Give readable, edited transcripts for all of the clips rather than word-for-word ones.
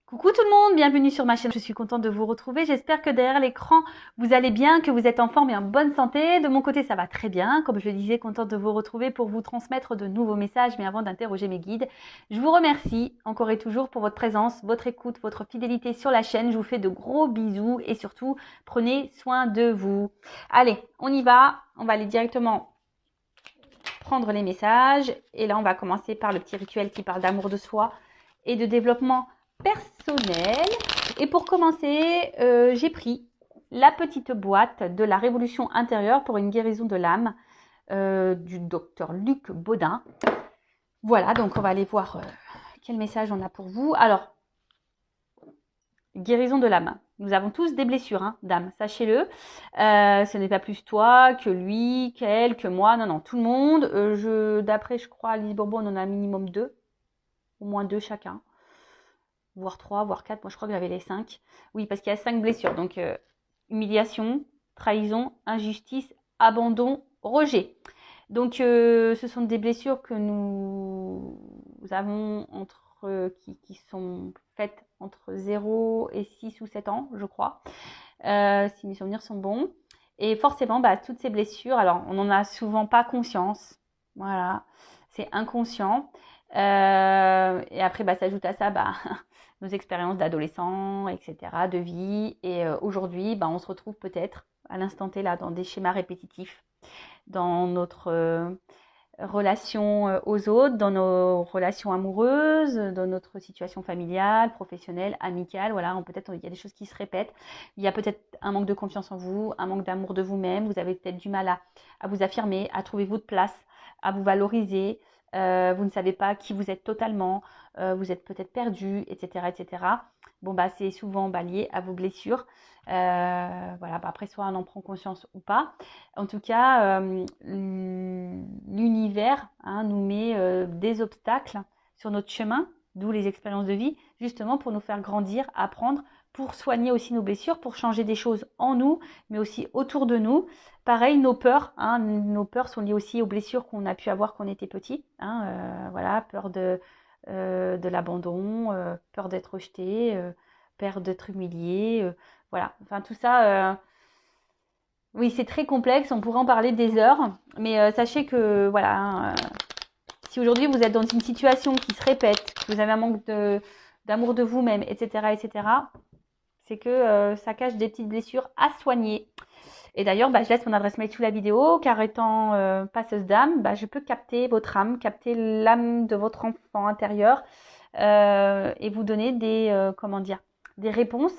Coucou tout le monde, bienvenue sur ma chaîne, je suis contente de vous retrouver, j'espère que derrière l'écran vous allez bien, que vous êtes en forme et en bonne santé. De mon côté ça va très bien, comme je le disais, contente de vous retrouver pour vous transmettre de nouveaux messages, mais avant d'interroger mes guides, je vous remercie encore et toujours pour votre présence, votre écoute, votre fidélité sur la chaîne. Je vous fais de gros bisous et surtout prenez soin de vous. Allez, on y va, on va aller directement prendre les messages et là on va commencer par le petit rituel qui parle d'amour de soi et de développement personnel. Et pour commencer, j'ai pris la petite boîte de la révolution intérieure pour une guérison de l'âme du docteur Luc Baudin. Voilà, donc on va aller voir quel message on a pour vous. Alors, guérison de l'âme. Nous avons tous des blessures, hein, d'âme, sachez-le. Ce n'est pas plus toi que lui, qu'elle, que moi. Non, non, tout le monde. D'après, je crois, Alice Bourbon, on en a un minimum 2. Au moins 2 chacun. Voire 3, voire 4. Moi, je crois que j'avais les 5. Oui, parce qu'il y a 5 blessures. Donc, humiliation, trahison, injustice, abandon, rejet. Donc, ce sont des blessures que nous avons qui sont faites entre 0 et 6 ou 7 ans, je crois, si mes souvenirs sont bons. Et forcément, toutes ces blessures, alors on n'en a souvent pas conscience. Voilà, c'est inconscient. Et après, s'ajoute à ça nos expériences d'adolescents, etc., de vie. Et aujourd'hui, on se retrouve peut-être à l'instant T là dans des schémas répétitifs, dans notre relation aux autres, dans nos relations amoureuses, dans notre situation familiale, professionnelle, amicale. Voilà, peut-être il y a des choses qui se répètent. Il y a peut-être un manque de confiance en vous, un manque d'amour de vous-même. Vous avez peut-être du mal à vous affirmer, à trouver votre place, à vous valoriser. Vous ne savez pas qui vous êtes totalement. Vous êtes peut-être perdu, etc., etc. Bon, c'est souvent lié à vos blessures. Voilà, après, soit on en prend conscience ou pas. En tout cas, l'univers nous met des obstacles sur notre chemin, d'où les expériences de vie, justement pour nous faire grandir, apprendre, pour soigner aussi nos blessures, pour changer des choses en nous, mais aussi autour de nous. Pareil, nos peurs sont liées aussi aux blessures qu'on a pu avoir quand on était petit. Voilà, peur de l'abandon, peur d'être rejeté, peur d'être humilié. Voilà, enfin tout ça. Oui, c'est très complexe, on pourrait en parler des heures, mais sachez que voilà, si aujourd'hui vous êtes dans une situation qui se répète, que vous avez un manque d'amour de vous-même, etc., etc., c'est que ça cache des petites blessures à soigner. Et d'ailleurs, je laisse mon adresse mail sous la vidéo, car étant passeuse d'âme, je peux capter votre âme, capter l'âme de votre enfant intérieur et vous donner des réponses,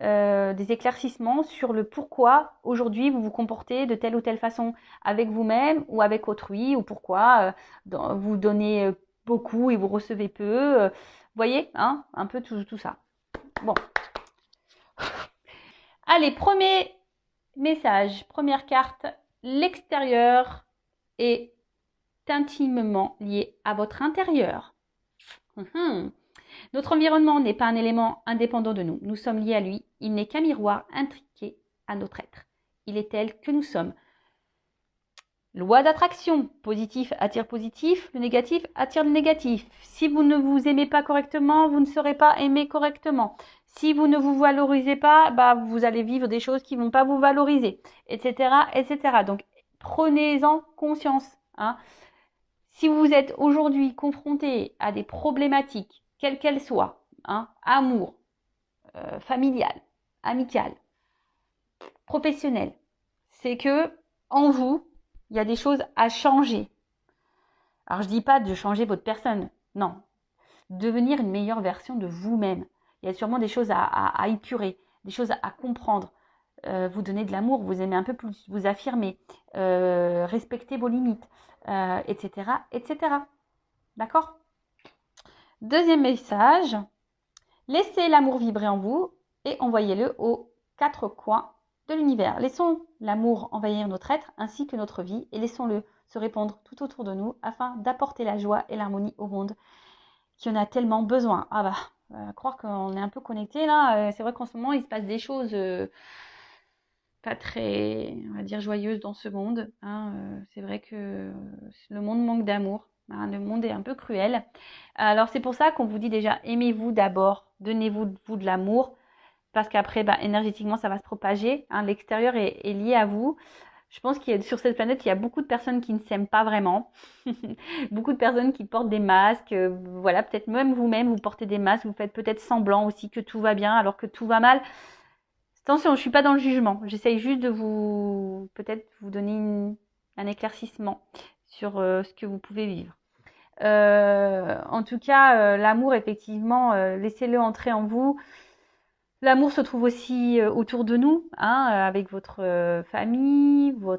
des éclaircissements sur le pourquoi aujourd'hui vous vous comportez de telle ou telle façon avec vous-même ou avec autrui, ou pourquoi vous donnez beaucoup et vous recevez peu. Voyez, un peu tout ça. Bon. Allez, premier message, première carte, l'extérieur est intimement lié à votre intérieur. Notre environnement n'est pas un élément indépendant de nous. Nous sommes liés à lui. Il n'est qu'un miroir intriqué à notre être. Il est tel que nous sommes. Loi d'attraction. Positif attire positif. Le négatif attire le négatif. Si vous ne vous aimez pas correctement, vous ne serez pas aimé correctement. Si vous ne vous valorisez pas, vous allez vivre des choses qui ne vont pas vous valoriser, etc., etc. Donc, prenez-en conscience. Si vous êtes aujourd'hui confronté à des problématiques, quelles qu'elles soient, amour, familial, amical, professionnel, c'est que en vous, il y a des choses à changer. Alors je dis pas de changer votre personne, non, devenir une meilleure version de vous-même. Il y a sûrement des choses à épurer, des choses à comprendre. Vous donner de l'amour, vous aimer un peu plus, vous affirmer, respecter vos limites, etc., etc. D'accord ? Deuxième message, laissez l'amour vibrer en vous et envoyez-le aux 4 coins de l'univers. Laissons l'amour envahir notre être ainsi que notre vie et laissons-le se répandre tout autour de nous afin d'apporter la joie et l'harmonie au monde qui en a tellement besoin. Croire qu'on est un peu connecté là, c'est vrai qu'en ce moment il se passe des choses pas très, on va dire, joyeuses dans ce monde. C'est vrai que le monde manque d'amour. Hein, le monde est un peu cruel. Alors, c'est pour ça qu'on vous dit déjà, aimez-vous d'abord, donnez-vous de l'amour, parce qu'après, énergétiquement, ça va se propager. Hein, l'extérieur est lié à vous. Je pense qu'il y a, sur cette planète, il y a beaucoup de personnes qui ne s'aiment pas vraiment. Beaucoup de personnes qui portent des masques. Voilà, peut-être même vous-même, vous portez des masques. Vous faites peut-être semblant aussi que tout va bien, alors que tout va mal. Attention, je ne suis pas dans le jugement. J'essaye juste de peut-être vous donner un éclaircissement sur ce que vous pouvez vivre. En tout cas, l'amour, effectivement, laissez-le entrer en vous. L'amour se trouve aussi autour de nous, hein, avec votre famille, vos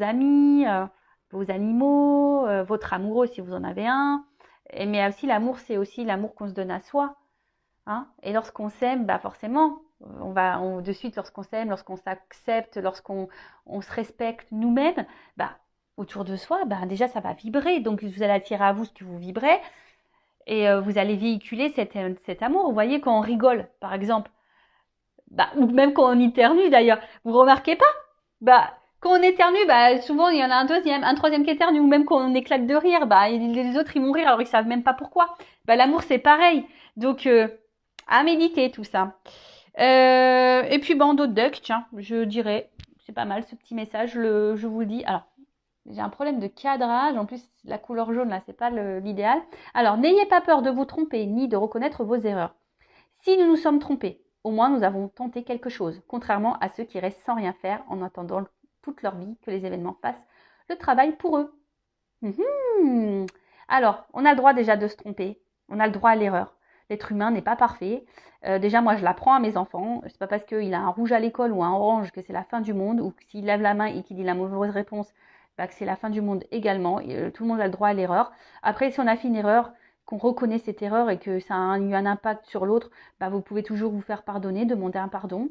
amis, vos animaux, votre amoureux si vous en avez un. Mais aussi l'amour, c'est aussi l'amour qu'on se donne à soi. Hein. Et lorsqu'on s'aime, forcément, de suite, lorsqu'on s'aime, lorsqu'on s'accepte, lorsqu'on se respecte nous-mêmes, autour de soi, déjà ça va vibrer. Donc vous allez attirer à vous ce que vous vibrez. Et vous allez véhiculer cet amour. Vous voyez, quand on rigole, par exemple, ou même quand on éternue d'ailleurs, vous remarquez pas? Quand on éternue, souvent il y en a un troisième qui éternue, ou même quand on éclate de rire, les autres ils vont rire alors ils savent même pas pourquoi. L'amour c'est pareil. Donc à méditer tout ça. Et puis bandeau de duck, tiens, je dirais, c'est pas mal ce petit message, je vous le dis. Alors, j'ai un problème de cadrage. En plus, la couleur jaune, là, c'est pas l'idéal. Alors, n'ayez pas peur de vous tromper, ni de reconnaître vos erreurs. Si nous nous sommes trompés, au moins nous avons tenté quelque chose, contrairement à ceux qui restent sans rien faire en attendant toute leur vie que les événements fassent le travail pour eux. Alors, on a le droit déjà de se tromper. On a le droit à l'erreur. L'être humain n'est pas parfait. Déjà, moi, je l'apprends à mes enfants. C'est pas parce qu'il a un rouge à l'école ou un orange que c'est la fin du monde, ou s'il lève la main et qu'il dit la mauvaise réponse, que c'est la fin du monde également. Tout le monde a le droit à l'erreur. Après, si on a fait une erreur, qu'on reconnaît cette erreur et que ça a eu un impact sur l'autre, vous pouvez toujours vous faire pardonner, demander un pardon.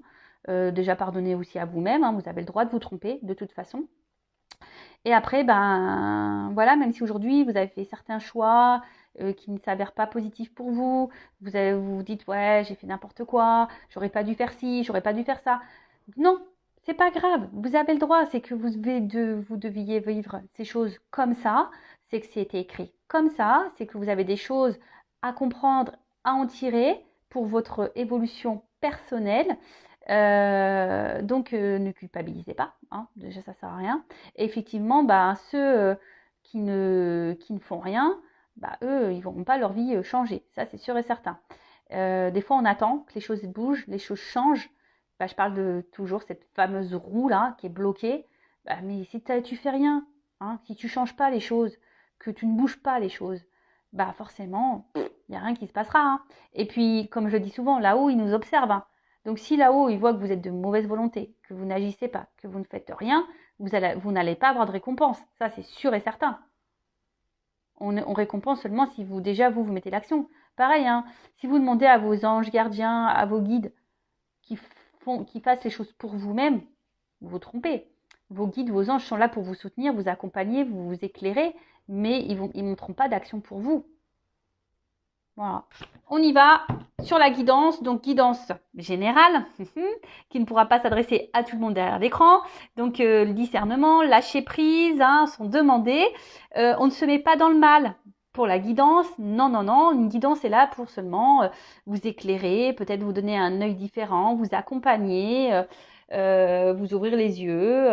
Déjà, pardonner aussi à vous-même. Hein, vous avez le droit de vous tromper, de toute façon. Et après, voilà, même si aujourd'hui, vous avez fait certains choix qui ne s'avèrent pas positifs pour vous, vous dites, ouais, j'ai fait n'importe quoi, j'aurais pas dû faire ci, j'aurais pas dû faire ça. Non, c'est pas grave, vous avez le droit, c'est que vous deviez vivre ces choses comme ça, c'est que c'était écrit comme ça, c'est que vous avez des choses à comprendre, à en tirer pour votre évolution personnelle. Donc ne culpabilisez pas, hein, déjà ça sert à rien. Et effectivement, ceux qui ne font rien, eux, ils ne verront pas leur vie changer, ça c'est sûr et certain. Des fois on attend que les choses bougent, les choses changent. Je parle de toujours cette fameuse roue là qui est bloquée. Mais si tu fais rien, hein, si tu changes pas les choses, que tu ne bouges pas les choses, forcément, il n'y a rien qui se passera. Hein. Et puis, comme je le dis souvent, là-haut, ils nous observent. Hein. Donc si là-haut, ils voient que vous êtes de mauvaise volonté, que vous n'agissez pas, que vous ne faites rien, vous n'allez pas avoir de récompense. Ça, c'est sûr et certain. On récompense seulement si vous mettez l'action. Pareil, hein, si vous demandez à vos anges gardiens, à vos guides qui fassent les choses pour vous-même, vous vous trompez. Vos guides, vos anges sont là pour vous soutenir, vous accompagner, vous éclairer, mais ils ne montreront pas d'action pour vous. Voilà. On y va sur la guidance, donc guidance générale, qui ne pourra pas s'adresser à tout le monde derrière l'écran. Donc le discernement, lâcher prise, hein, sont demandés. On ne se met pas dans le mal pour la guidance. Non, non, non. Une guidance est là pour seulement vous éclairer, peut-être vous donner un œil différent, vous accompagner, vous ouvrir les yeux,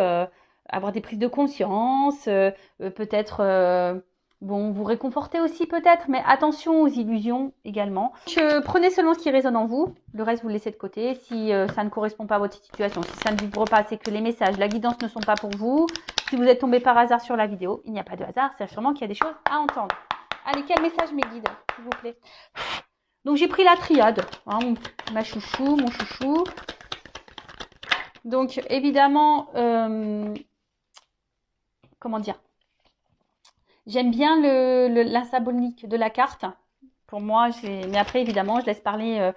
avoir des prises de conscience, peut-être... vous réconforter aussi peut-être, mais attention aux illusions également. Prenez seulement ce qui résonne en vous, le reste vous le laissez de côté. Si ça ne correspond pas à votre situation, si ça ne vibre pas, c'est que les messages, la guidance ne sont pas pour vous. Si vous êtes tombé par hasard sur la vidéo, il n'y a pas de hasard, c'est sûrement qu'il y a des choses à entendre. Allez, quel message mes guides, s'il vous plaît? Donc j'ai pris la triade, hein, mon chouchou. Donc évidemment, comment dire? J'aime bien la symbolique de la carte. Pour moi, mais après, évidemment, je laisse parler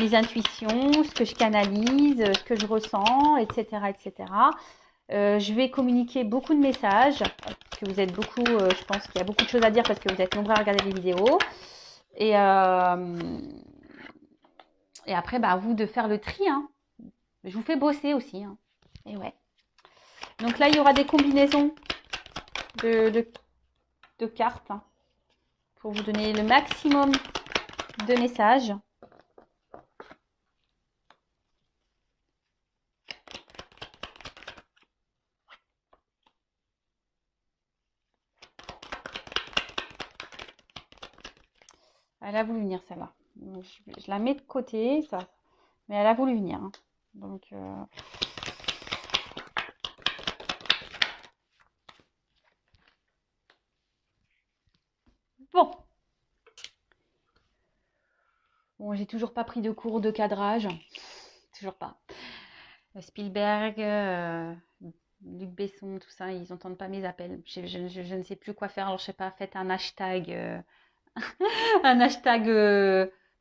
mes intuitions, ce que je canalise, ce que je ressens, etc. etc. Je vais communiquer beaucoup de messages, parce que vous êtes beaucoup, je pense qu'il y a beaucoup de choses à dire, parce que vous êtes nombreux à regarder les vidéos. Et après, à vous de faire le tri. Hein. Je vous fais bosser aussi. Hein. Et ouais. Donc là, il y aura des combinaisons de cartes hein, pour vous donner le maximum de messages. Elle a voulu venir celle-là. Je la mets de côté, ça. Mais elle a voulu venir. Hein. Donc, bon. Bon, j'ai toujours pas pris de cours de cadrage. Toujours pas. Spielberg, Luc Besson, tout ça, ils n'entendent pas mes appels. Je ne sais plus quoi faire. Alors, je sais pas, faites un hashtag. Un hashtag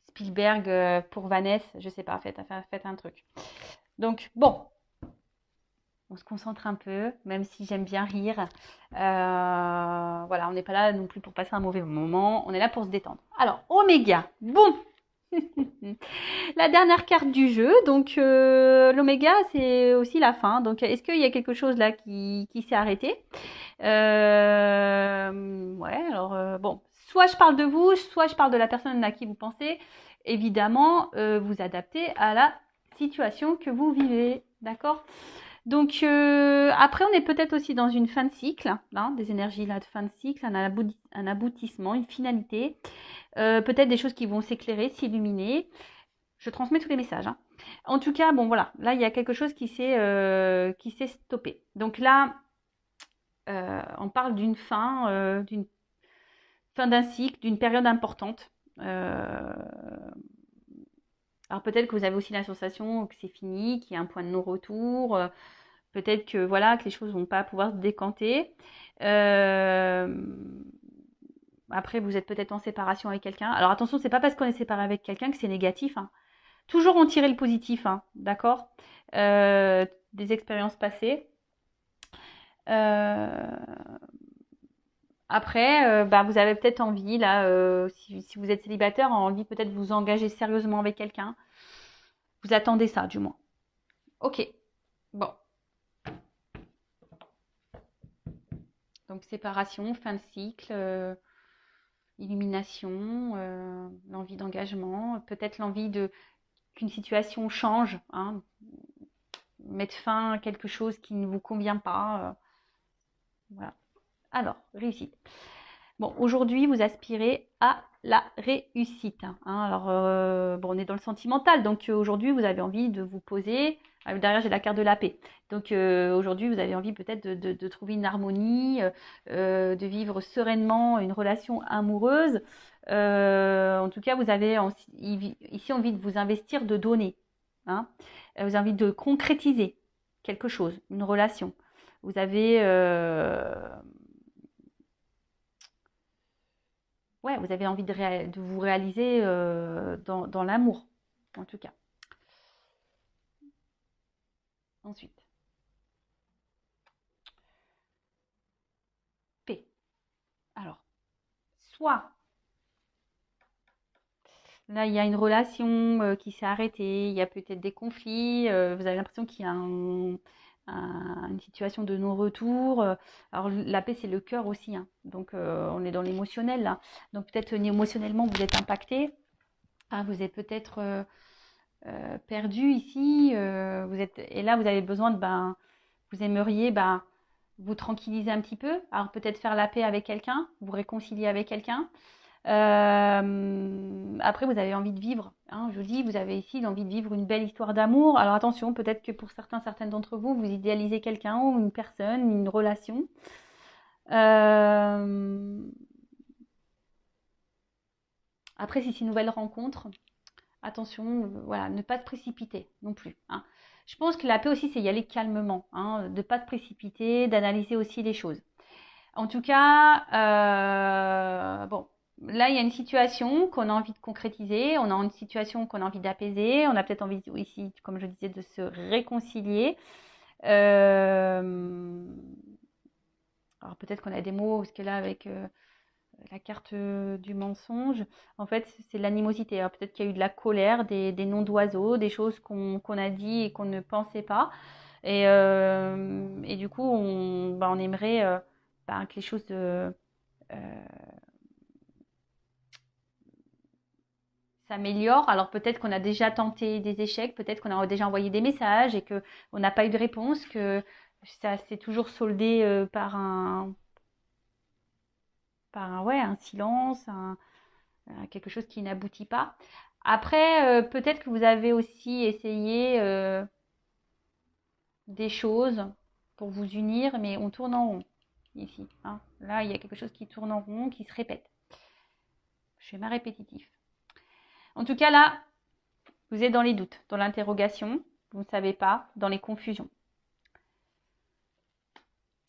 Spielberg pour Vanessa, je sais pas, faites un truc. Donc bon, on se concentre un peu, même si j'aime bien rire. Voilà, on n'est pas là non plus pour passer un mauvais moment, on est là pour se détendre. Alors, Oméga, bon. La dernière carte du jeu, donc l'Oméga, c'est aussi la fin. Donc, est-ce qu'il y a quelque chose là qui s'est arrêté? Ouais, alors bon, soit je parle de vous, soit je parle de la personne à qui vous pensez. Évidemment, vous adaptez à la situation que vous vivez, d'accord? Donc après, on est peut-être aussi dans une fin de cycle, hein, des énergies là de fin de cycle, un aboutissement, une finalité, peut-être des choses qui vont s'éclairer, s'illuminer. Je transmets tous les messages. Hein. En tout cas, bon voilà, là il y a quelque chose qui s'est stoppé. Donc là, on parle d'une fin d'un cycle, d'une période importante. Alors peut-être que vous avez aussi la sensation que c'est fini, qu'il y a un point de non-retour. Peut-être que voilà que les choses vont pas pouvoir se décanter. Après, vous êtes peut-être en séparation avec quelqu'un. Alors attention, c'est pas parce qu'on est séparé avec quelqu'un que c'est négatif. Hein. Toujours en tirer le positif, hein, d'accord? Des expériences passées. Après, vous avez peut-être envie, là, si vous êtes célibataire, envie peut-être de vous engager sérieusement avec quelqu'un. Vous attendez ça, du moins. Ok. Bon. Donc, séparation, fin de cycle, illumination, l'envie d'engagement, peut-être l'envie qu'une situation change, hein, mettre fin à quelque chose qui ne vous convient pas. Voilà. Alors, réussite. Bon, aujourd'hui, vous aspirez à la réussite. Hein. Alors, bon, on est dans le sentimental, donc aujourd'hui, vous avez envie de vous poser. Derrière, j'ai la carte de la paix. Donc, aujourd'hui, vous avez envie peut-être de trouver une harmonie, de vivre sereinement une relation amoureuse. En tout cas, vous avez ici envie de vous investir, de donner. Hein. Vous avez envie de concrétiser quelque chose, une relation. Vous avez... ouais, vous avez envie de vous réaliser dans l'amour, en tout cas. Ensuite, P. Alors, soit là, il y a une relation qui s'est arrêtée, il y a peut-être des conflits, vous avez l'impression qu'il y a une situation de non-retour. Alors, la paix, c'est le cœur aussi, hein. Donc on est dans l'émotionnel là. Donc peut-être émotionnellement, vous êtes impacté. Ah, vous êtes peut-être perdu ici. Et là, vous avez besoin vous aimeriez vous tranquilliser un petit peu. Alors peut-être faire la paix avec quelqu'un, vous réconcilier avec quelqu'un. Après, vous avez envie de vivre. Hein, je dis, vous avez ici l'envie de vivre une belle histoire d'amour. Alors attention, peut-être que pour certaines d'entre vous, vous idéalisez quelqu'un ou une personne, une relation. Après, si c'est une nouvelle rencontre, attention, voilà, ne pas se précipiter non plus. Hein. Je pense que la paix aussi, c'est y aller calmement, hein, de ne pas se précipiter, d'analyser aussi les choses. En tout cas, bon, là, il y a une situation qu'on a envie de concrétiser, on a une situation qu'on a envie d'apaiser, on a peut-être envie ici, comme je disais, de se réconcilier. Alors peut-être qu'on a des mots, parce que là, avec la carte du mensonge, en fait, c'est l'animosité. Alors peut-être qu'il y a eu de la colère, des noms d'oiseaux, des choses qu'on a dit et qu'on ne pensait pas. Et du coup, on aimerait que les choses s'améliorent. Alors peut-être qu'on a déjà tenté des échecs, peut-être qu'on a déjà envoyé des messages et qu'on n'a pas eu de réponse, que ça s'est toujours soldé par un silence, quelque chose qui n'aboutit pas. Après, peut-être que vous avez aussi essayé des choses pour vous unir, mais on tourne en rond ici. Hein. Là, il y a quelque chose qui tourne en rond, qui se répète. Schéma répétitif. En tout cas, là, vous êtes dans les doutes, dans l'interrogation, vous ne savez pas, dans les confusions.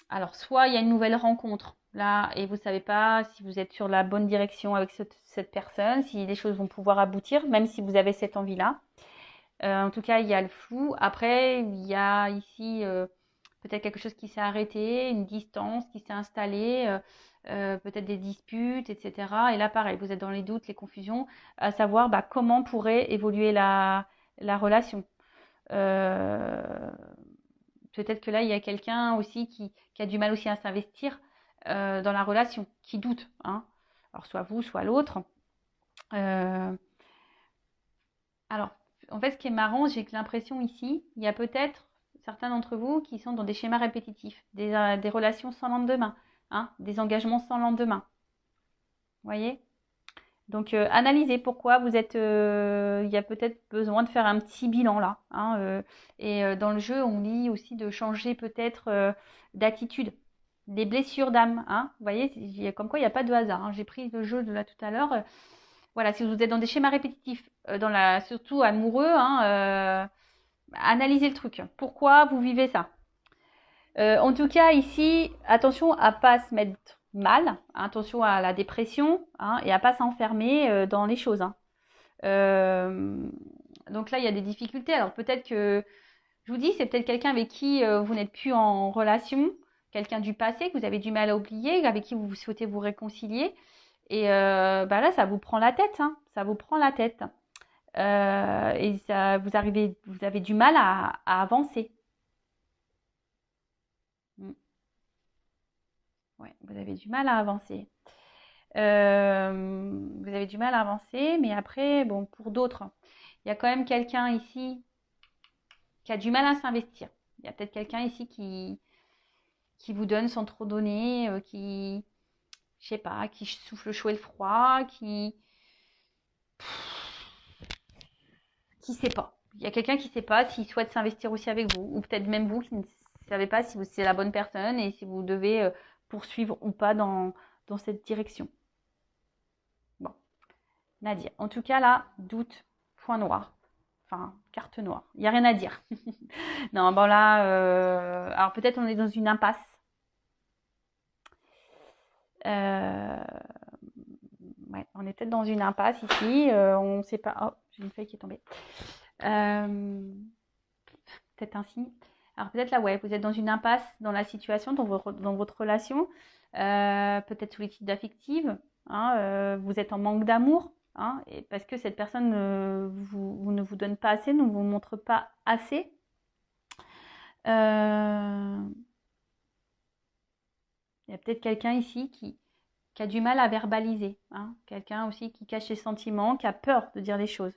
Alors, soit il y a une nouvelle rencontre, là, et vous ne savez pas si vous êtes sur la bonne direction avec cette personne, si les choses vont pouvoir aboutir, même si vous avez cette envie-là. En tout cas, il y a le flou. Après, il y a ici peut-être quelque chose qui s'est arrêté, une distance qui s'est installée, peut-être des disputes, etc. Et là, pareil, vous êtes dans les doutes, les confusions, à savoir comment pourrait évoluer la relation. Peut-être que là, il y a quelqu'un aussi qui a du mal aussi à s'investir dans la relation, qui doute. Hein. Alors, soit vous, soit l'autre. Alors, en fait, ce qui est marrant, j'ai l'impression ici, il y a peut-être certains d'entre vous qui sont dans des schémas répétitifs, des relations sans lendemain, hein, des engagements sans lendemain. Vous voyez? Donc, analysez pourquoi vous êtes. Il y a peut-être besoin de faire un petit bilan là. Hein, et dans le jeu, on lit aussi de changer peut-être d'attitude. Des blessures d'âme. Hein, vous voyez, comme quoi il n'y a pas de hasard. Hein. J'ai pris le jeu de là tout à l'heure. Voilà, si vous êtes dans des schémas répétitifs, surtout amoureux, hein, analysez le truc. Pourquoi vous vivez ça? En tout cas, ici, attention à pas se mettre mal, attention à la dépression, hein, et à pas s'enfermer dans les choses. Hein. Donc là, il y a des difficultés. Alors peut-être que, je vous dis, c'est peut-être quelqu'un avec qui vous n'êtes plus en relation, quelqu'un du passé que vous avez du mal à oublier, avec qui vous souhaitez vous réconcilier. Et là, ça vous prend la tête, hein, ça vous prend la tête. Et ça, vous avez du mal à avancer. Ouais, vous avez du mal à avancer. Vous avez du mal à avancer, mais après, bon, pour d'autres, il y a quand même quelqu'un ici qui a du mal à s'investir. Il y a peut-être quelqu'un ici qui vous donne sans trop donner, je sais pas, qui souffle le chaud et le froid, qui sait pas. Il y a quelqu'un qui sait pas s'il souhaite s'investir aussi avec vous, ou peut-être même vous qui ne savez pas si c'est la bonne personne et si vous devez poursuivre ou pas dans cette direction. Bon, Nadia. En tout cas, là, doute, point noir. Enfin, carte noire. Il n'y a rien à dire. Non, bon là, alors peut-être on est dans une impasse. Ouais, on est peut-être dans une impasse ici. On ne sait pas. Oh, j'ai une feuille qui est tombée. Peut-être un signe. Alors peut-être là, ouais, vous êtes dans une impasse dans la situation, dans votre relation. Peut-être solitude affective. Hein, vous êtes en manque d'amour. Hein, et parce que cette personne ne vous donne pas assez, ne vous montre pas assez. Il y a peut-être quelqu'un ici qui a du mal à verbaliser. Hein, quelqu'un aussi qui cache ses sentiments, qui a peur de dire les choses.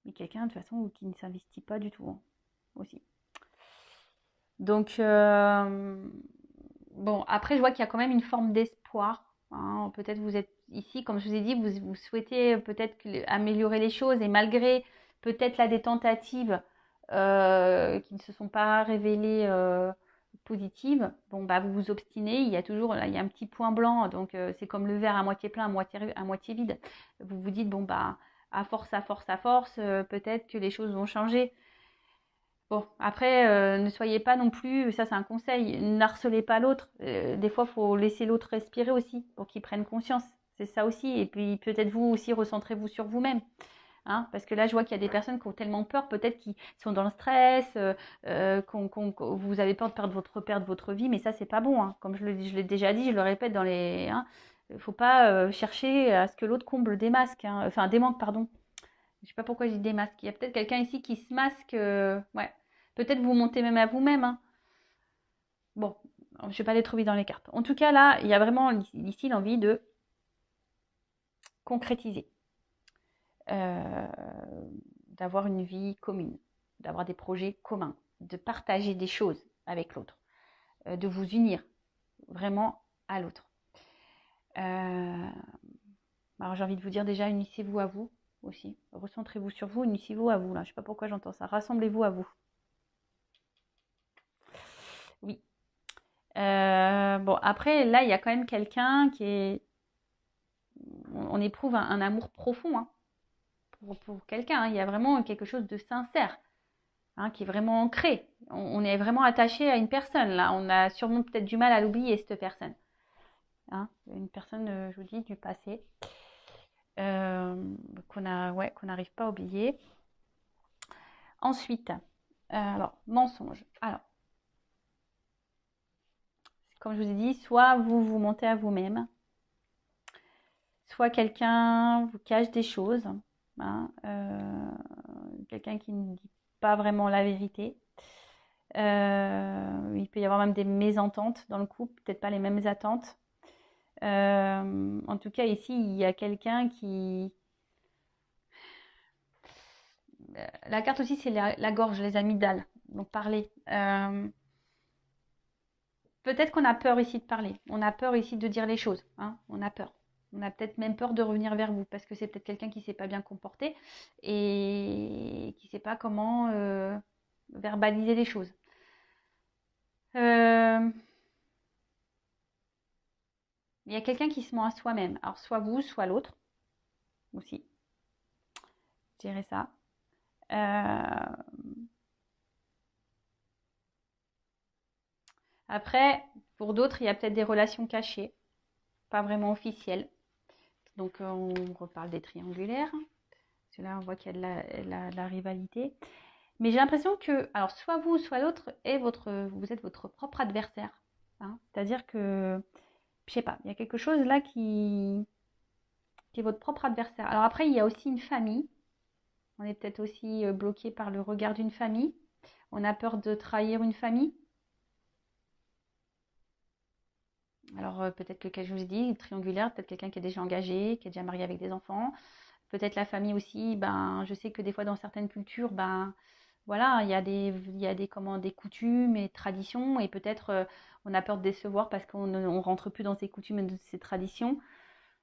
Mais quelqu'un, de toute façon, qui ne s'investit pas du tout, hein, aussi. Donc, bon, après, je vois qu'il y a quand même une forme d'espoir. Hein. Peut-être vous êtes ici, comme je vous ai dit, vous souhaitez peut-être améliorer les choses et malgré peut-être là des tentatives qui ne se sont pas révélées positives, bon, vous vous obstinez, il y a toujours là, il y a un petit point blanc, donc c'est comme le verre à moitié plein, à moitié vide. Vous vous dites, bon, à force, peut-être que les choses vont changer. Bon, après, ne soyez pas non plus, ça c'est un conseil, n'harcelez pas l'autre. Des fois, il faut laisser l'autre respirer aussi pour qu'il prenne conscience. C'est ça aussi. Et puis peut-être vous aussi, recentrez-vous sur vous-même. Hein, parce que là, je vois qu'il y a des personnes qui ont tellement peur, peut-être qui sont dans le stress, vous avez peur de perdre votre vie, mais ça, c'est pas bon. Hein. Comme je l'ai déjà dit, je le répète dans les. Hein, il ne faut pas chercher à ce que l'autre comble des masques, hein, enfin des manques, pardon. Je sais pas pourquoi j'ai dit des masques. Il y a peut-être quelqu'un ici qui se masque. Ouais. Peut-être vous montez même à vous-même. Hein. Bon, je ne vais pas les trouver dans les cartes. En tout cas, là, il y a vraiment ici l'envie de concrétiser, d'avoir une vie commune, d'avoir des projets communs, de partager des choses avec l'autre, de vous unir vraiment à l'autre. Alors j'ai envie de vous dire déjà, unissez-vous à vous aussi. Recentrez-vous sur vous, unissez-vous à vous. Là. Je ne sais pas pourquoi j'entends ça. Rassemblez-vous à vous. Oui. Bon, après, là, il y a quand même quelqu'un qui est... On éprouve un amour profond hein, pour quelqu'un. Hein. Il y a vraiment quelque chose de sincère hein, qui est vraiment ancré. On est vraiment attaché à une personne. Là, on a sûrement peut-être du mal à l'oublier, cette personne. Hein. Une personne, je vous dis, du passé. Qu'on n'arrive pas à oublier. Ensuite, alors, mensonge. Alors, comme je vous ai dit, soit vous mentez à vous-même, soit quelqu'un vous cache des choses, hein, quelqu'un qui ne dit pas vraiment la vérité. Il peut y avoir même des mésententes dans le couple, peut-être pas les mêmes attentes. En tout cas, ici, il y a quelqu'un qui... La carte aussi, c'est la gorge, les amygdales. Donc, parler. Peut-être qu'on a peur ici de parler. On a peur ici de dire les choses. Hein. On a peur. On a peut-être même peur de revenir vers vous parce que c'est peut-être quelqu'un qui ne s'est pas bien comporté et qui ne sait pas comment verbaliser les choses. Il y a quelqu'un qui se ment à soi-même. Alors, soit vous, soit l'autre aussi. Je dirais ça. Après, pour d'autres, il y a peut-être des relations cachées, pas vraiment officielles. Donc, on reparle des triangulaires. Parce que là, on voit qu'il y a de la rivalité. Mais j'ai l'impression que, alors, soit vous, soit l'autre, vous êtes votre propre adversaire. Hein. C'est-à-dire que, je sais pas, il y a quelque chose là qui est votre propre adversaire. Alors après, il y a aussi une famille. On est peut-être aussi bloqué par le regard d'une famille. On a peur de trahir une famille. Alors peut-être que, comme je vous ai dit, triangulaire, peut-être quelqu'un qui est déjà engagé, qui est déjà marié avec des enfants. Peut-être la famille aussi, ben, je sais que des fois dans certaines cultures, ben, voilà, il y a des coutumes et traditions et peut-être on a peur de décevoir parce qu'on ne rentre plus dans ces coutumes et ces traditions.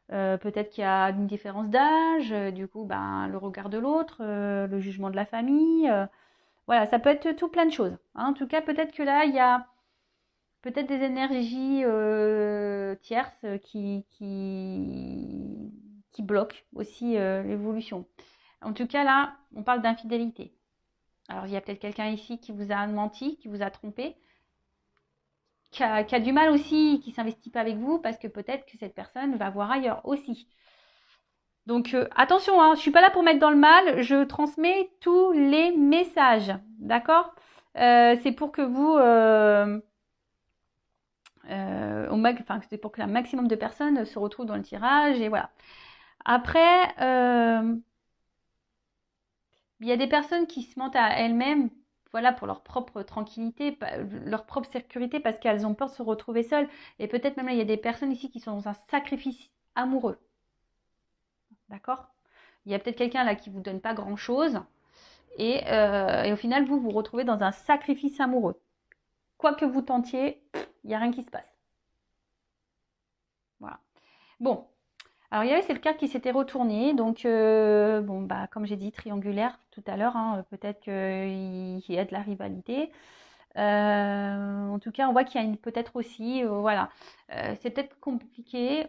Peut-être qu'il y a une différence d'âge, du coup, ben, le regard de l'autre, le jugement de la famille. Voilà, ça peut être tout plein de choses. Hein. En tout cas, peut-être que là, il y a peut-être des énergies tierces qui bloquent aussi l'évolution. En tout cas, là, on parle d'infidélité. Alors, il y a peut-être quelqu'un ici qui vous a menti, qui vous a trompé, qui a du mal aussi, qui ne s'investit pas avec vous, parce que peut-être que cette personne va voir ailleurs aussi. Donc, attention, hein, je ne suis pas là pour mettre dans le mal, je transmets tous les messages, d'accord c'est pour que vous... c'est pour que un maximum de personnes se retrouvent dans le tirage, et voilà. Après, il y a des personnes qui se mentent à elles-mêmes, voilà, pour leur propre tranquillité, leur propre sécurité, parce qu'elles ont peur de se retrouver seules. Et peut-être même là, il y a des personnes ici qui sont dans un sacrifice amoureux. D'accord? Il y a peut-être quelqu'un là qui ne vous donne pas grand-chose. Et au final, vous vous retrouvez dans un sacrifice amoureux. Quoi que vous tentiez, il n'y a rien qui se passe. Voilà. Bon. Alors, il y avait cette carte qui s'était retournée. Donc, bon, bah, comme j'ai dit, triangulaire tout à l'heure. Hein, peut-être qu'il y a de la rivalité. En tout cas, on voit qu'il y a peut-être aussi, voilà, c'est peut-être compliqué.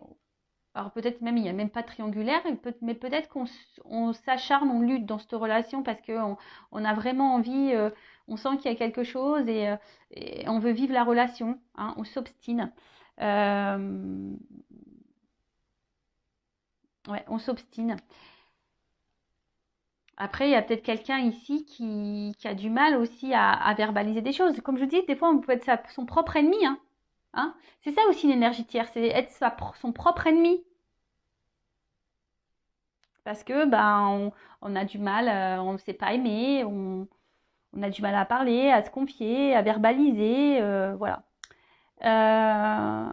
Alors peut-être même il n'y a même pas de triangulaire, mais peut-être qu'on s'acharne, on lutte dans cette relation parce qu'on a vraiment envie, on sent qu'il y a quelque chose et on veut vivre la relation, hein, on s'obstine. Ouais, on s'obstine. Après, il y a peut-être quelqu'un ici qui a du mal aussi à verbaliser des choses. Comme je vous dis, des fois, on peut être son propre ennemi. Hein. Hein. C'est ça aussi l'énergie tierce, c'est être son propre ennemi. Parce que on a du mal, on ne sait pas aimer, on a du mal à parler, à se confier, à verbaliser, voilà. Euh,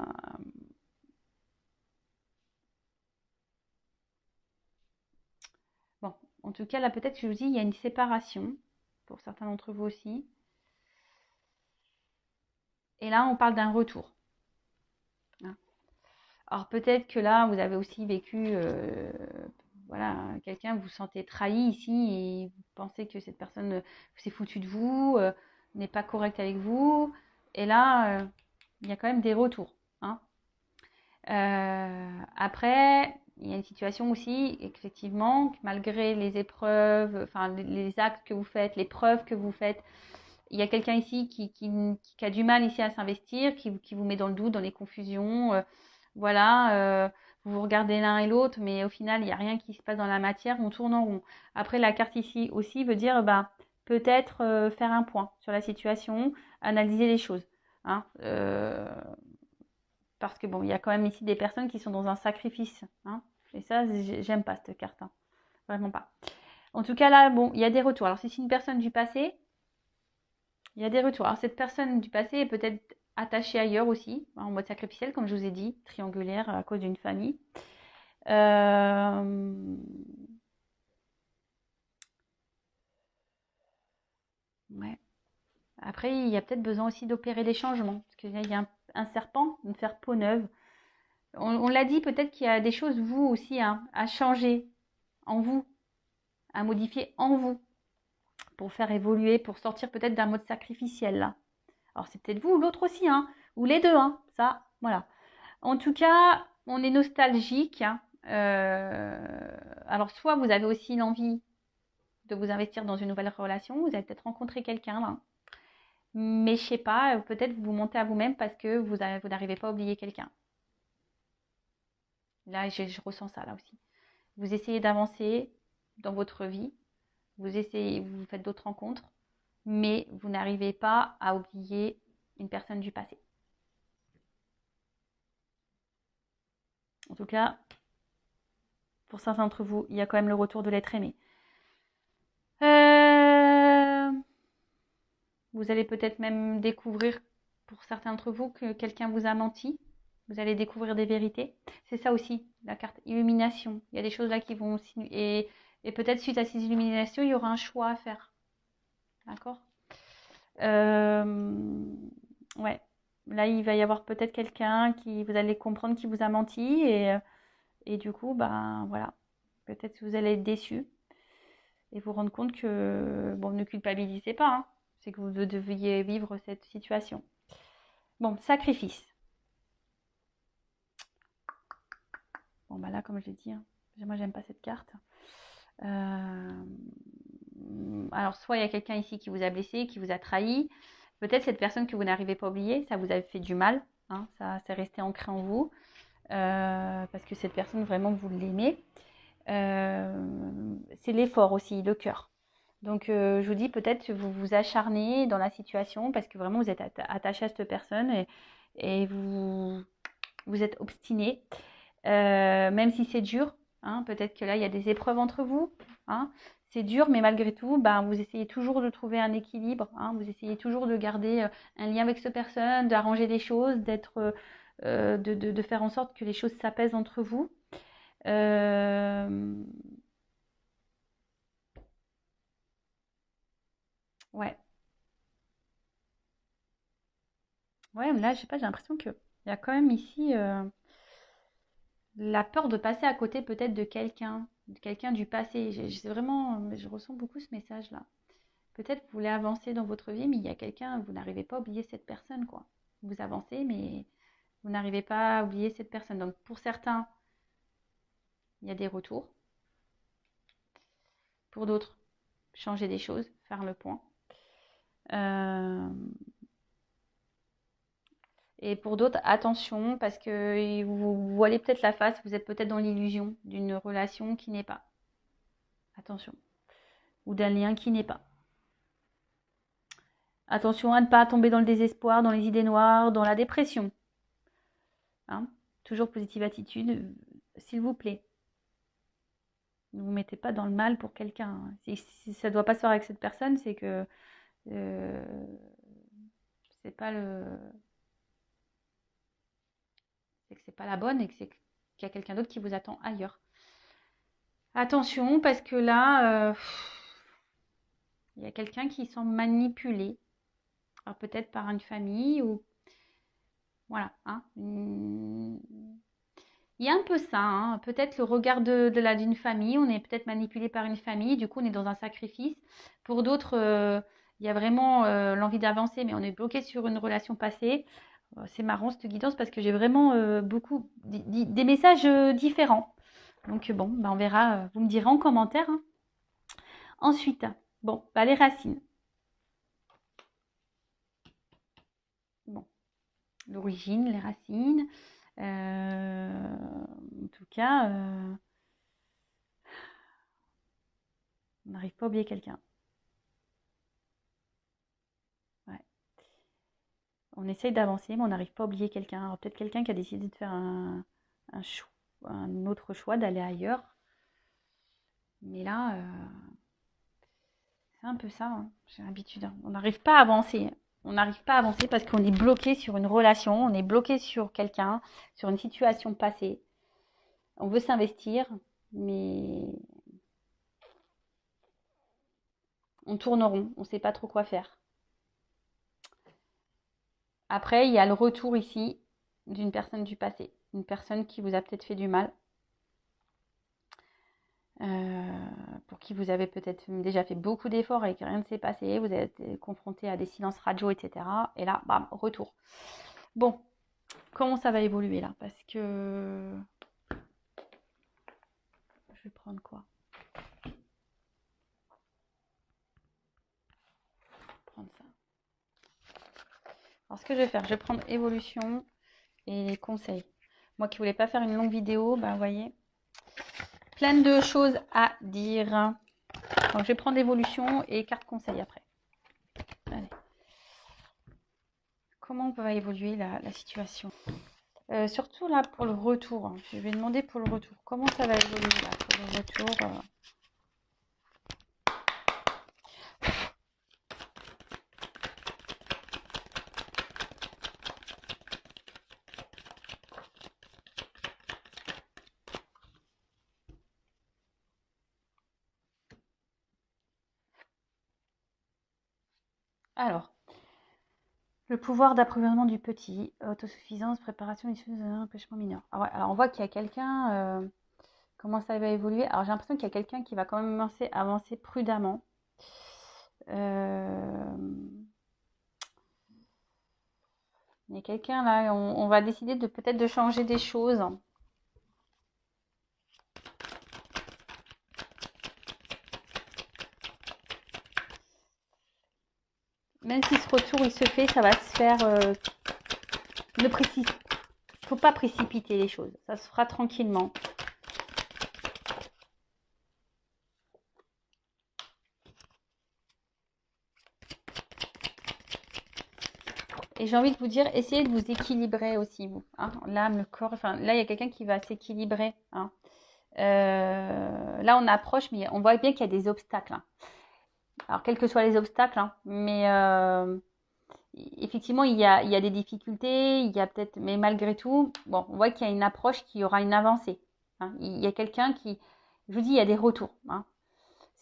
Bon, en tout cas, là, peut-être, je vous dis, il y a une séparation, pour certains d'entre vous aussi. Et là, on parle d'un retour. Hein. Alors, peut-être que là, vous avez aussi vécu, voilà, quelqu'un, vous vous sentez trahi ici et vous pensez que cette personne s'est foutue de vous, n'est pas correcte avec vous. Et là, il y a quand même des retours. Hein. Après, il y a une situation aussi, effectivement, malgré les épreuves, enfin les actes que vous faites, les preuves que vous faites, il y a quelqu'un ici qui a du mal ici à s'investir, qui vous met dans le doute, dans les confusions. Voilà, vous vous regardez l'un et l'autre, mais au final, il n'y a rien qui se passe dans la matière, on tourne en rond. Après, la carte ici aussi veut dire bah, peut-être faire un point sur la situation, analyser les choses. Hein, parce que bon, il y a quand même ici des personnes qui sont dans un sacrifice. Hein, et ça, j'aime pas cette carte. Hein, vraiment pas. En tout cas, là, bon, il y a des retours. Alors, si c'est une personne du passé, il y a des retours. Alors, cette personne du passé est peut-être attachée ailleurs aussi, en mode sacrificiel, comme je vous ai dit, triangulaire à cause d'une famille. Ouais. Après, il y a peut-être besoin aussi d'opérer des changements. Parce qu'il y a un serpent, de faire peau neuve. On l'a dit, peut-être qu'il y a des choses, vous aussi, hein, à changer en vous, à modifier en vous, pour faire évoluer, pour sortir peut-être d'un mode sacrificiel, là. Alors, c'est peut-être vous ou l'autre aussi, hein, ou les deux, hein, ça, voilà. En tout cas, on est nostalgique. Hein. Alors, soit vous avez aussi l'envie de vous investir dans une nouvelle relation, vous avez peut-être rencontré quelqu'un là. Mais je sais pas, peut-être vous montez à vous-même parce que vous n'arrivez pas à oublier quelqu'un. Là, je ressens ça là aussi. Vous essayez d'avancer dans votre vie, vous faites d'autres rencontres, mais vous n'arrivez pas à oublier une personne du passé. En tout cas, pour certains d'entre vous, il y a quand même le retour de l'être aimé. Vous allez peut-être même découvrir, pour certains d'entre vous, que quelqu'un vous a menti. Vous allez découvrir des vérités. C'est ça aussi, la carte illumination. Il y a des choses là qui vont... Et peut-être suite à ces illuminations, il y aura un choix à faire. D'accord Ouais. Là, il va y avoir peut-être quelqu'un qui... Vous allez comprendre qui vous a menti. Et du coup, ben voilà. Peut-être que vous allez être déçu. Et vous rendre compte que... Bon, ne culpabilisez pas. Hein. C'est que vous deviez vivre cette situation. Bon, sacrifice. Bon, bah là, comme je l'ai dit, hein, moi, j'aime pas cette carte. Alors, soit il y a quelqu'un ici qui vous a blessé, qui vous a trahi. Peut-être cette personne que vous n'arrivez pas à oublier, ça vous a fait du mal. Hein, ça, c'est resté ancré en vous. Parce que cette personne, vraiment, vous l'aimez. C'est l'effort aussi, le cœur. Donc, je vous dis, peut-être que vous vous acharnez dans la situation parce que vraiment, vous êtes attaché à cette personne et vous êtes obstiné. Même si c'est dur, hein, peut-être que là, il y a des épreuves entre vous. Hein, c'est dur, mais malgré tout, ben, vous essayez toujours de trouver un équilibre. Hein, vous essayez toujours de garder un lien avec cette personne, d'arranger les choses, de faire en sorte que les choses s'apaisent entre vous. Ouais. Ouais, mais là, je sais pas, j'ai l'impression qu'il y a quand même ici la peur de passer à côté peut-être de quelqu'un du passé. Je ressens beaucoup ce message-là. Peut-être que vous voulez avancer dans votre vie, mais il y a quelqu'un, vous n'arrivez pas à oublier cette personne, quoi. Vous avancez, mais vous n'arrivez pas à oublier cette personne. Donc pour certains, il y a des retours. Pour d'autres, changer des choses, faire le point. Et pour d'autres, attention, parce que vous voilez peut-être la face, vous êtes peut-être dans l'illusion d'une relation qui n'est pas. Attention. Ou d'un lien qui n'est pas. Attention à ne pas tomber dans le désespoir, dans les idées noires, dans la dépression. Hein, toujours positive attitude, s'il vous plaît. Ne vous mettez pas dans le mal pour quelqu'un. Si ça ne doit pas se faire avec cette personne, c'est que c'est pas le. c'est que c'est pas la bonne et que qu'il y a quelqu'un d'autre qui vous attend ailleurs. Attention, parce que là, il y a quelqu'un qui semble manipulé. Alors peut-être par une famille ou... Voilà. Hein. Il y a un peu ça. Hein. Peut-être le regard d'une famille. On est peut-être manipulé par une famille. Du coup, on est dans un sacrifice. Pour d'autres, il y a vraiment l'envie d'avancer, mais on est bloqué sur une relation passée. C'est marrant cette guidance parce que j'ai vraiment beaucoup des messages différents. Donc bon, on verra. Vous me direz en commentaire. Hein. Ensuite, bon, les racines. Bon, l'origine, les racines. En tout cas, on n'arrive pas à oublier quelqu'un. Ouais. On essaye d'avancer, mais on n'arrive pas à oublier quelqu'un. Alors peut-être quelqu'un qui a décidé de faire un autre choix, d'aller ailleurs. Mais là, c'est un peu ça. Hein. J'ai l'habitude. Hein. On n'arrive pas à avancer. On n'arrive pas à avancer parce qu'on est bloqué sur une relation, on est bloqué sur quelqu'un, sur une situation passée. On veut s'investir, mais on tourne rond, on ne sait pas trop quoi faire. Après, il y a le retour ici d'une personne du passé, une personne qui vous a peut-être fait du mal, pour qui vous avez peut-être déjà fait beaucoup d'efforts et que rien ne s'est passé, vous avez été confronté à des silences radio, etc. Et là, bam, retour. Bon, comment ça va évoluer là? Parce que... Je vais prendre quoi? Prendre ça. Alors, ce que je vais faire, je vais prendre évolution et les conseils. Moi qui voulais pas faire une longue vidéo, vous voyez, plein de choses à dire. Donc, je vais prendre évolution et carte conseil après. Allez. Comment va évoluer la situation? Surtout là pour le retour. Hein. Je vais demander pour le retour. Comment ça va évoluer là pour le retour Alors, le pouvoir d'approvisionnement du petit, autosuffisance, préparation, issue d'un empêchement mineur. Alors on voit qu'il y a quelqu'un, comment ça va évoluer. Alors j'ai l'impression qu'il y a quelqu'un qui va quand même avancer prudemment. Il y a quelqu'un là, on va décider de peut-être de changer des choses. Même si ce retour il se fait, ça va se faire. Ne faut pas précipiter les choses. Ça se fera tranquillement. Et j'ai envie de vous dire, essayez de vous équilibrer aussi, vous. Hein, l'âme, le corps. Enfin, là, il y a quelqu'un qui va s'équilibrer. Hein. Là, on approche, mais on voit bien qu'il y a des obstacles. Hein. Alors, quels que soient les obstacles, hein, mais effectivement, il y a des difficultés, il y a peut-être, mais malgré tout, bon, on voit qu'il y a une approche qui aura une avancée. Hein. Il y a quelqu'un qui, je vous dis, il y a des retours. Hein.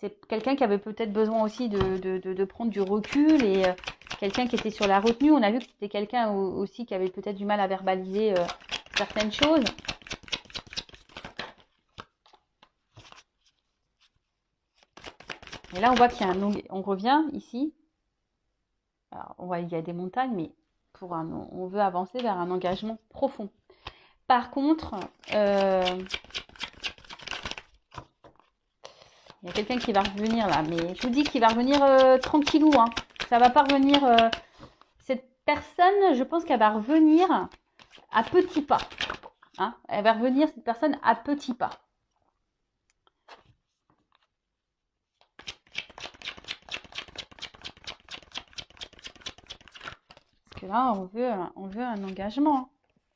C'est quelqu'un qui avait peut-être besoin aussi de prendre du recul et quelqu'un qui était sur la retenue. On a vu que c'était quelqu'un aussi qui avait peut-être du mal à verbaliser certaines choses. Et là, on voit qu'il y a on revient ici. Alors, on voit qu'il y a des montagnes, mais on veut avancer vers un engagement profond. Par contre, il y a quelqu'un qui va revenir là, mais je vous dis qu'il va revenir tranquillou. Hein. Ça va pas revenir. Cette personne, je pense qu'elle va revenir à petits pas. Hein. Elle va revenir, cette personne, à petits pas. Parce que là, on veut un engagement.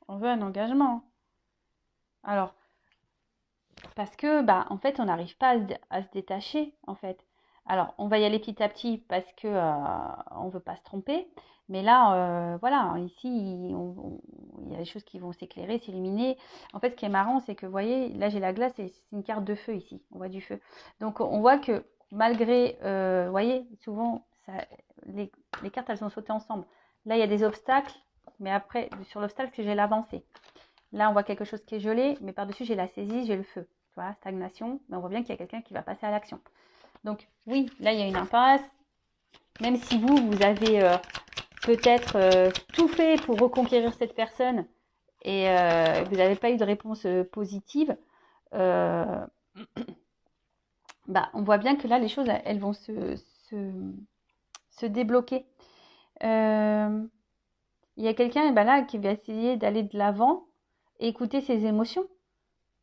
On veut un engagement. Alors, parce que, en fait, on n'arrive pas à se détacher, en fait. Alors, on va y aller petit à petit parce que on ne veut pas se tromper. Mais là, voilà, ici, il y a des choses qui vont s'éclairer, s'illuminer. En fait, ce qui est marrant, c'est que, vous voyez, là, j'ai la glace et c'est une carte de feu ici. On voit du feu. Donc, on voit que malgré, vous voyez, souvent, ça, les, les cartes, elles sont sautées ensemble. Là, il y a des obstacles, mais après, sur l'obstacle, j'ai l'avancée. Là, on voit quelque chose qui est gelé, mais par-dessus, j'ai la saisie, j'ai le feu. Voilà, stagnation. Mais on voit bien qu'il y a quelqu'un qui va passer à l'action. Donc, oui, là, il y a une impasse. Même si vous avez peut-être tout fait pour reconquérir cette personne et vous n'avez pas eu de réponse positive, bah, on voit bien que là, les choses, elles vont se débloquer. Il y a quelqu'un là qui va essayer d'aller de l'avant et écouter ses émotions.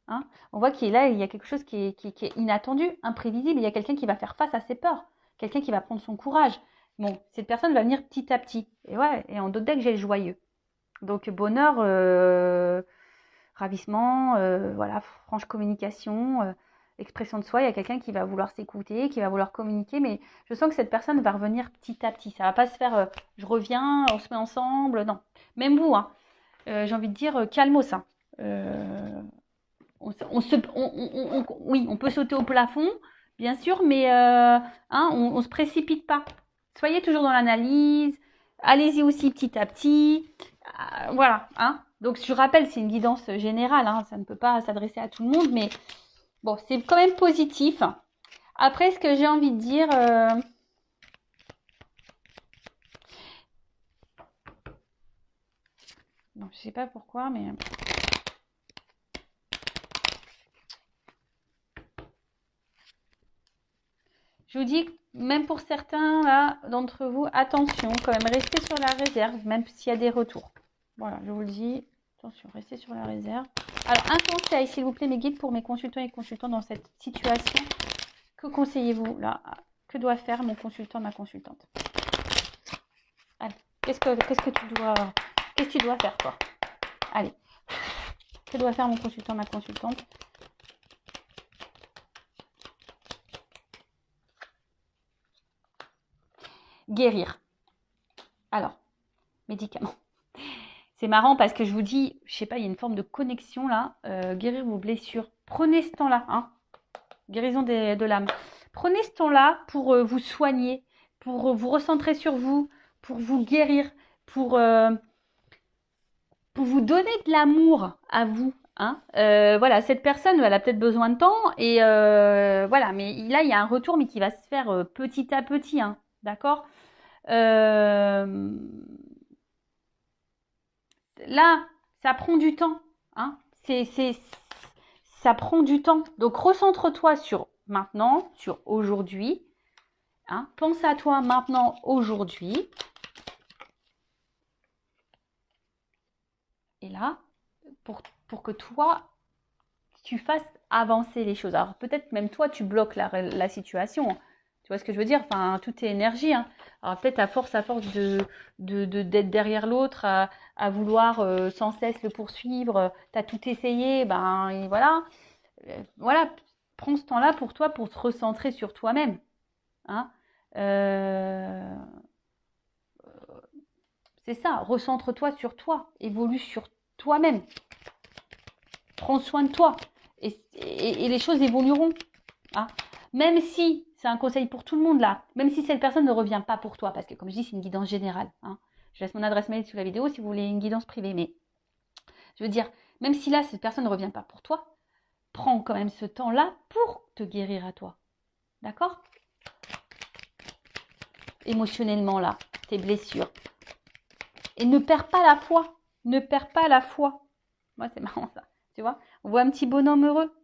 Hein. On voit qu'il il y a quelque chose qui est inattendu, imprévisible. Il y a quelqu'un qui va faire face à ses peurs, quelqu'un qui va prendre son courage. Bon, cette personne va venir petit à petit. Et ouais, et en d'autres decks, j'ai le joyeux. Donc bonheur, ravissement, voilà, franche communication, expression de soi. Il y a quelqu'un qui va vouloir s'écouter, qui va vouloir communiquer, mais je sens que cette personne va revenir petit à petit. Ça va pas se faire, je reviens, on se met ensemble, non. Même vous, hein, j'ai envie de dire, calmos, hein. Oui, on peut sauter au plafond, bien sûr, mais on se précipite pas. Soyez toujours dans l'analyse. Allez-y aussi petit à petit. Voilà. Hein. Donc, je rappelle, c'est une guidance générale. Hein, ça ne peut pas s'adresser à tout le monde, mais bon, c'est quand même positif. Après, ce que j'ai envie de dire... non, je sais pas pourquoi, mais... Je vous dis, même pour certains là d'entre vous, attention, quand même, restez sur la réserve, même s'il y a des retours. Voilà, je vous le dis, attention, restez sur la réserve. Alors, un conseil, s'il vous plaît, mes guides, pour mes consultants et consultantes dans cette situation. Que conseillez-vous là? Que doit faire mon consultant, ma consultante? Allez, qu'est-ce que tu dois faire, toi? Allez, que doit faire mon consultant, ma consultante? Guérir. Alors, médicaments. C'est marrant parce que je vous dis, je sais pas, il y a une forme de connexion là. Guérir vos blessures. Prenez ce temps-là, hein. Guérison de l'âme. Prenez ce temps-là pour vous soigner, pour vous recentrer sur vous, pour vous guérir, pour vous donner de l'amour à vous. Hein. Voilà, cette personne, elle a peut-être besoin de temps et voilà, mais là, il y a un retour, mais qui va se faire petit à petit, hein, d'accord. Là, ça prend du temps. Hein. Ça prend du temps. Donc, recentre-toi sur maintenant, sur aujourd'hui. Hein. Pense à toi maintenant, aujourd'hui. Et là, pour que toi, tu fasses avancer les choses. Alors, peut-être même toi, tu bloques la situation. Tu vois ce que je veux dire? Enfin, tout est énergie. Hein. Alors, peut-être à force d'être derrière l'autre, à vouloir sans cesse le poursuivre, tu as tout essayé, ben et voilà. Voilà, prends ce temps-là pour toi, pour te recentrer sur toi-même. Hein. C'est ça, recentre-toi sur toi, évolue sur toi-même. Prends soin de toi et les choses évolueront. Hein. Même si, c'est un conseil pour tout le monde là, même si cette personne ne revient pas pour toi, parce que comme je dis, c'est une guidance générale. Hein. Je laisse mon adresse mail sous la vidéo si vous voulez une guidance privée, mais je veux dire, même si là, cette personne ne revient pas pour toi, prends quand même ce temps-là pour te guérir à toi. D'accord? Émotionnellement là, tes blessures. Et ne perds pas la foi. Ne perds pas la foi. Moi, c'est marrant ça. Tu vois? On voit un petit bonhomme heureux.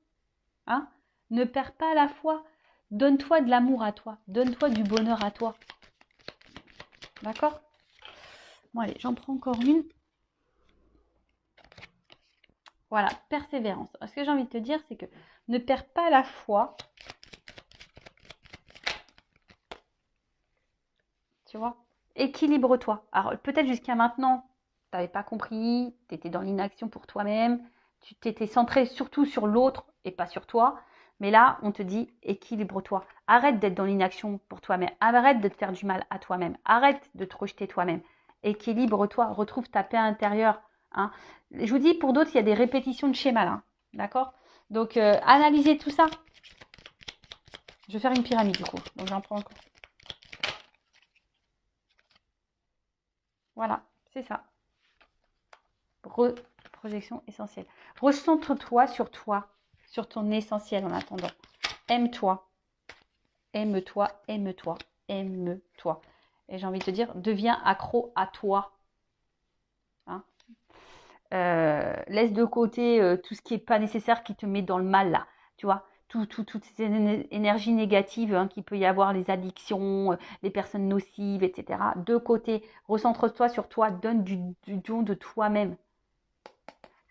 Hein? Ne perds pas la foi. Donne-toi de l'amour à toi. Donne-toi du bonheur à toi. D'accord? Bon, allez, j'en prends encore une. Voilà, persévérance. Alors, ce que j'ai envie de te dire, c'est que ne perds pas la foi. Tu vois? Équilibre-toi. Alors, peut-être jusqu'à maintenant, tu n'avais pas compris, tu étais dans l'inaction pour toi-même, tu t'étais centré surtout sur l'autre et pas sur toi. Mais là, on te dit équilibre-toi. Arrête d'être dans l'inaction pour toi-même. Arrête de te faire du mal à toi-même. Arrête de te rejeter toi-même. équilibre-toi, retrouve ta paix intérieure. Hein. Je vous dis, pour d'autres, il y a des répétitions de schémas là. D'accord? Donc, analysez tout ça. Je vais faire une pyramide du coup. Donc, j'en prends encore. Voilà, c'est ça. Projection essentielle. Recentre-toi, sur ton essentiel en attendant. Aime-toi. Aime-toi, aime-toi, aime-toi. Et j'ai envie de te dire, deviens accro à toi. Hein, laisse de côté tout ce qui n'est pas nécessaire, qui te met dans le mal là. Tu vois, toutes ces énergies négatives hein, qu'il peut y avoir, les addictions, les personnes nocives, etc. De côté, recentre-toi sur toi, donne du don de toi-même.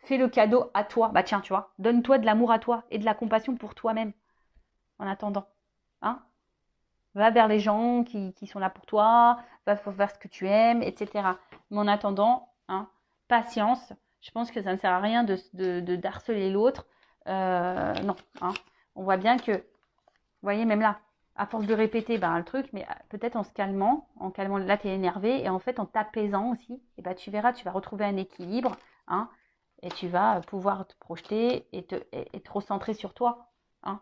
Fais le cadeau à toi. Bah tiens, tu vois, donne-toi de l'amour à toi et de la compassion pour toi-même en attendant. Hein, va vers les gens qui sont là pour toi, va vers ce que tu aimes, etc. Mais en attendant, hein, patience. Je pense que ça ne sert à rien de harceler l'autre. Non, hein. On voit bien que, vous voyez, même là, à force de répéter ben, le truc, mais peut-être en calmant, là tu es énervé, et en fait en t'apaisant aussi, et ben, tu verras, tu vas retrouver un équilibre, hein, et tu vas pouvoir te projeter et te recentrer sur toi. Hein.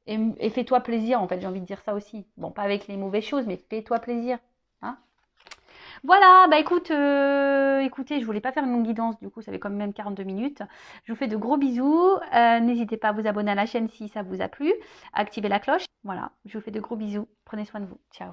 Et fais-toi plaisir, en fait, j'ai envie de dire ça aussi. Bon, pas avec les mauvaises choses, mais fais-toi plaisir. Hein. Voilà, bah écoutez, je voulais pas faire une longue guidance, du coup, ça fait quand même 42 minutes. Je vous fais de gros bisous. N'hésitez pas à vous abonner à la chaîne si ça vous a plu. Activez la cloche. Voilà, je vous fais de gros bisous. Prenez soin de vous. Ciao.